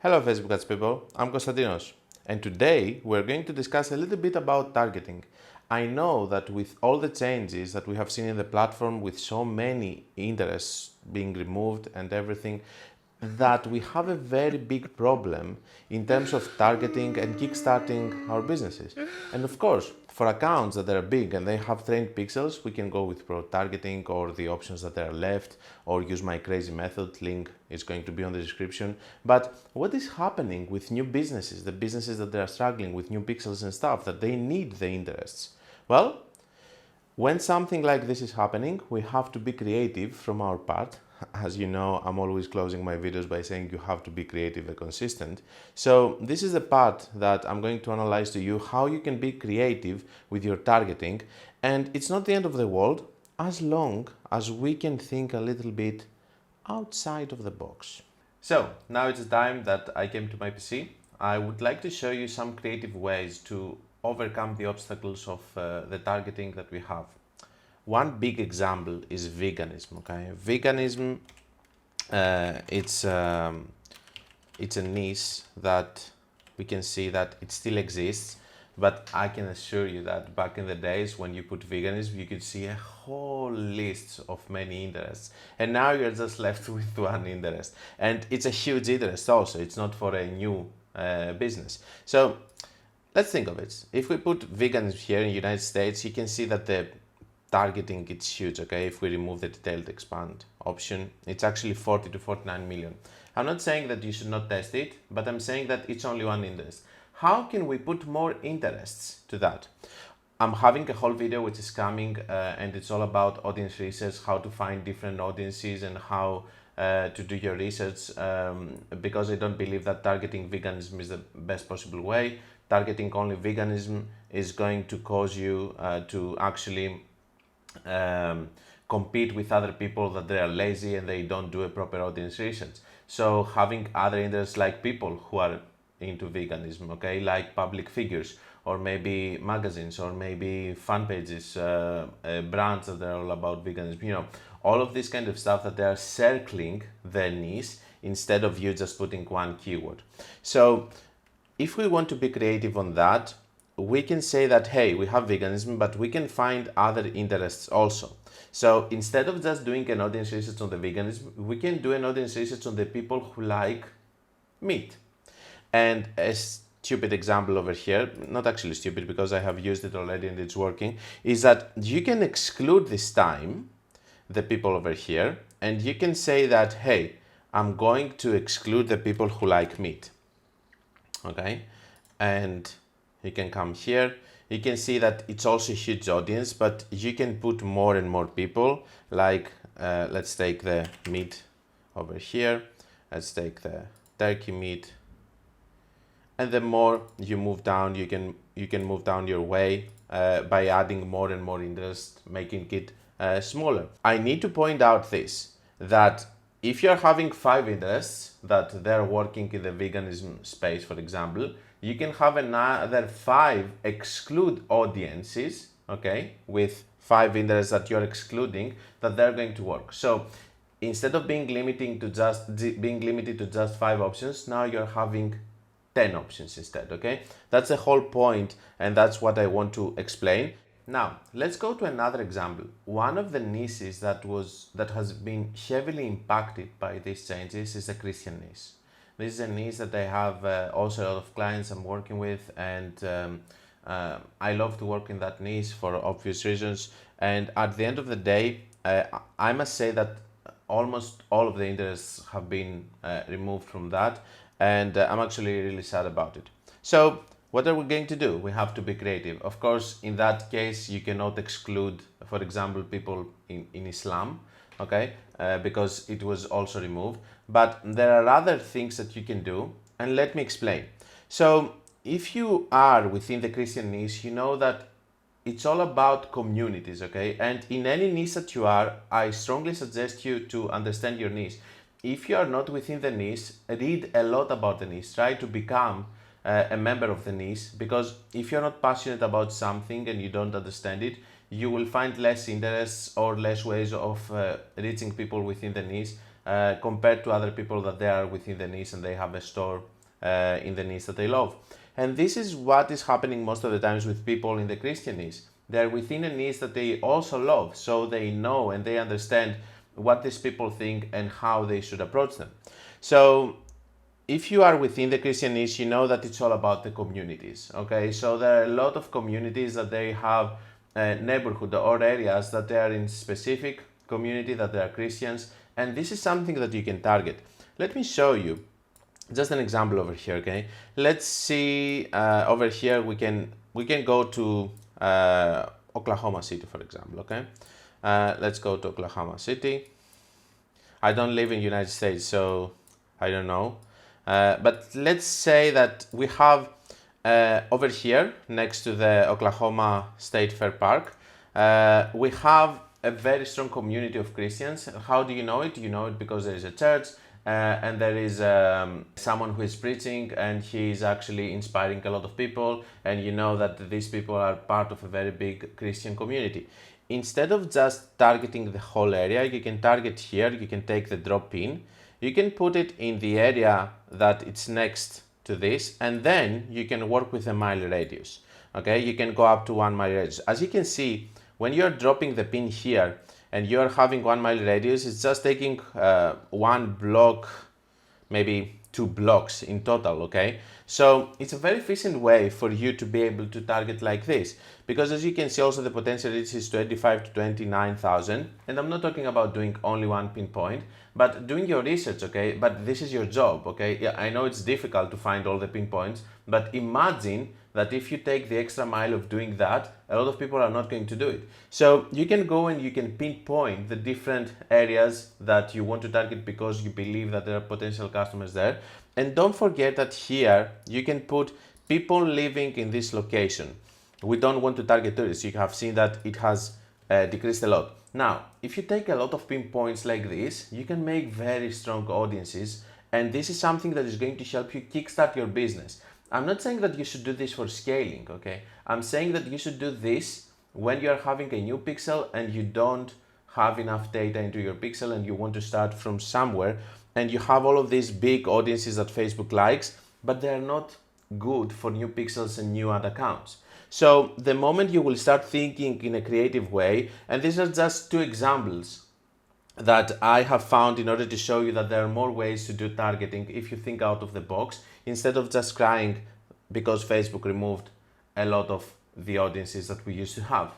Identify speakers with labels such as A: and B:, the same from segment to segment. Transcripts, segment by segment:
A: Hello Facebook ads people, I'm Konstantinos, and today we're going to discuss a little bit about targeting. I know that with all the changes that we have seen in the platform, with so many interests being removed and everything, that we have a very big problem in terms of targeting and kickstarting our businesses. And of course, for accounts that are big and they have trained pixels, we can go with pro targeting or the options that are left, or use my crazy method. Link is going to be on the description. But what is happening with new businesses, the businesses that they are struggling with new pixels and stuff, that they need the interests? Well, when something like this is happening, we have to be creative from our part. As you know, I'm always closing my videos by saying you have to be creative and consistent. So this is the part that I'm going to analyze to you, how you can be creative with your targeting. And it's not the end of the world as long as we can think a little bit outside of the box. So now it's the time that I came to my PC. I would like to show you some creative ways to overcome the obstacles of the targeting that we have. One big example is veganism. Okay, veganism, it's a niche that we can see that it still exists, but I can assure you that back in the days when you put veganism, you could see a whole list of many interests, and now you're just left with one interest, and it's a huge interest also. It's not for a new business. So let's think of it. If we put veganism here in the United States, you can see that the targeting, it's huge. Okay, if we remove the detailed expand option, it's actually 40 to 49 million. I'm not saying that you should not test it, but I'm saying that it's only one interest. How can we put more interests to that? I'm having a whole video which is coming and it's all about audience research, how to find different audiences and how to do your research, because I don't believe that targeting veganism is the best possible way. Targeting only veganism is going to cause you to actually compete with other people that they are lazy and they don't do a proper audience research. So having other interests like people who are into veganism, okay, like public figures or maybe magazines or maybe fan pages, brands that are all about veganism, you know, all of this kind of stuff that they are circling the niche instead of you just putting one keyword. So if we want to be creative on that, we can say that, hey, we have veganism, but we can find other interests also. So instead of just doing an audience research on the veganism, we can do an audience research on the people who like meat. And a stupid example over here, not actually stupid because I have used it already and it's working, is that you can exclude this time the people over here, and you can say that, hey, I'm going to exclude the people who like meat. Okay, and you can come here. You can see that it's also a huge audience, but you can put more and more people. Like let's take the meat over here. Let's take the turkey meat. And the more you move down, you can move down your way by adding more and more interest, making it smaller. I need to point out this, that if you're having 5 interests that they're working in the veganism space, for example, you can have another 5 exclude audiences, okay, with 5 interests that you're excluding, that they're going to work. So instead of being limited to just 5 options, now you're having 10 options instead. Okay, that's the whole point, and that's what I want to explain. Now let's go to another example. One of the niches that has been heavily impacted by these changes is the Christian niche. This is a niche that I have also a lot of clients I'm working with, and I love to work in that niche for obvious reasons. And at the end of the day, I must say that almost all of the interests have been removed from that, and I'm actually really sad about it. So what are we going to do? We have to be creative. Of course, in that case, you cannot exclude, for example, people in Islam, okay, because it was also removed. But there are other things that you can do, and let me explain. So if you are within the Christian niche, you know that it's all about communities, okay? And in any niche that you are, I strongly suggest you to understand your niche. If you are not within the niche, read a lot about the niche. Try to become a member of the niche, because if you're not passionate about something and you don't understand it, you will find less interests or less ways of reaching people within the niche compared to other people that they are within the niche and they have a store in the niche that they love. And this is what is happening most of the times with people in the Christian niche. They're within a niche that they also love, so they know and they understand what these people think and how they should approach them. So if you are within the Christian niche, you know that it's all about the communities, okay? So there are a lot of communities that they have neighborhood or areas that they are in specific community that they are Christians, and this is something that you can target. Let me show you just an example over here, okay? Let's see over here we can go to Oklahoma City, for example, okay? Let's go to Oklahoma City. I don't live in the United States, so I don't know. But let's say that we have over here, next to the Oklahoma State Fair Park, we have a very strong community of Christians. How do you know it? You know it because there is a church and there is someone who is preaching and he is actually inspiring a lot of people, and you know that these people are part of a very big Christian community. Instead of just targeting the whole area, you can target here, you can take the drop pin, you can put it in the area that it's next to this, and then you can work with a mile radius. Okay, you can go up to 1 mile radius. As you can see, when you're dropping the pin here and you're having 1 mile radius, it's just taking one block, maybe 2 blocks in total, okay? So it's a very efficient way for you to be able to target like this, because as you can see also the potential reach is 25 to 29,000, and I'm not talking about doing only one pinpoint, but doing your research, okay? But this is your job, okay? Yeah, I know it's difficult to find all the pinpoints, but imagine that if you take the extra mile of doing that, a lot of people are not going to do it. So you can go and you can pinpoint the different areas that you want to target because you believe that there are potential customers there. And don't forget that here you can put people living in this location. We don't want to target tourists. You have seen that it has decreased a lot. Now, if you take a lot of pinpoints like this, you can make very strong audiences, and this is something that is going to help you kickstart your business. I'm not saying that you should do this for scaling, okay? I'm saying that you should do this when you're having a new pixel and you don't have enough data into your pixel and you want to start from somewhere, and you have all of these big audiences that Facebook likes, but they're not good for new pixels and new ad accounts. So the moment you will start thinking in a creative way, and these are just 2 examples that I have found in order to show you that there are more ways to do targeting if you think out of the box, instead of just crying because Facebook removed a lot of the audiences that we used to have.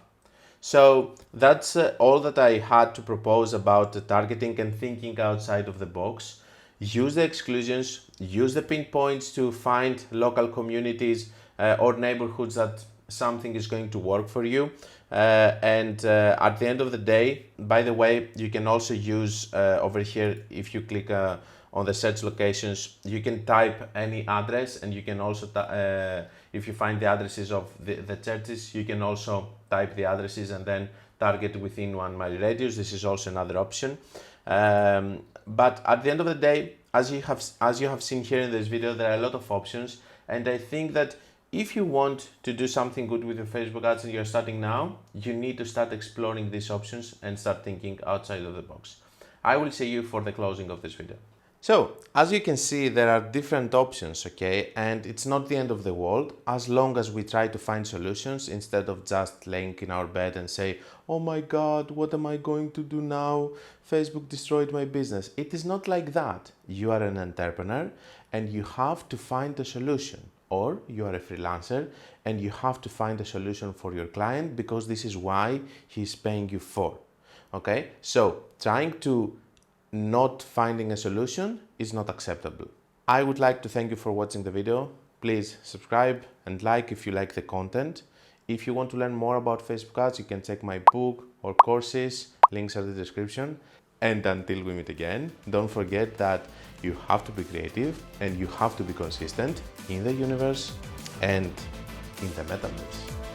A: So that's all that I had to propose about the targeting and thinking outside of the box. Use the exclusions, use the pinpoints to find local communities or neighborhoods that something is going to work for you. And at the end of the day, by the way, you can also use over here, if you click on the search locations, you can type any address, and you can also, if you find the addresses of the churches, you can also type the addresses and then target within 1 mile radius. This is also another option. But at the end of the day, as you have seen here in this video, there are a lot of options, and I think that if you want to do something good with your Facebook ads and you're starting now, you need to start exploring these options and start thinking outside of the box. I will see you for the closing of this video. So, as you can see, there are different options, okay? And it's not the end of the world as long as we try to find solutions instead of just laying in our bed and say, oh my God, what am I going to do now? Facebook destroyed my business. It is not like that. You are an entrepreneur and you have to find a solution. Or you are a freelancer and you have to find a solution for your client because this is why he's paying you for. Okay? So trying to not finding a solution is not acceptable. I would like to thank you for watching the video. Please subscribe and like if you like the content. If you want to learn more about Facebook ads, you can check my book or courses. Links are in the description. And until we meet again, don't forget that you have to be creative and you have to be consistent in the universe and in the metaverse.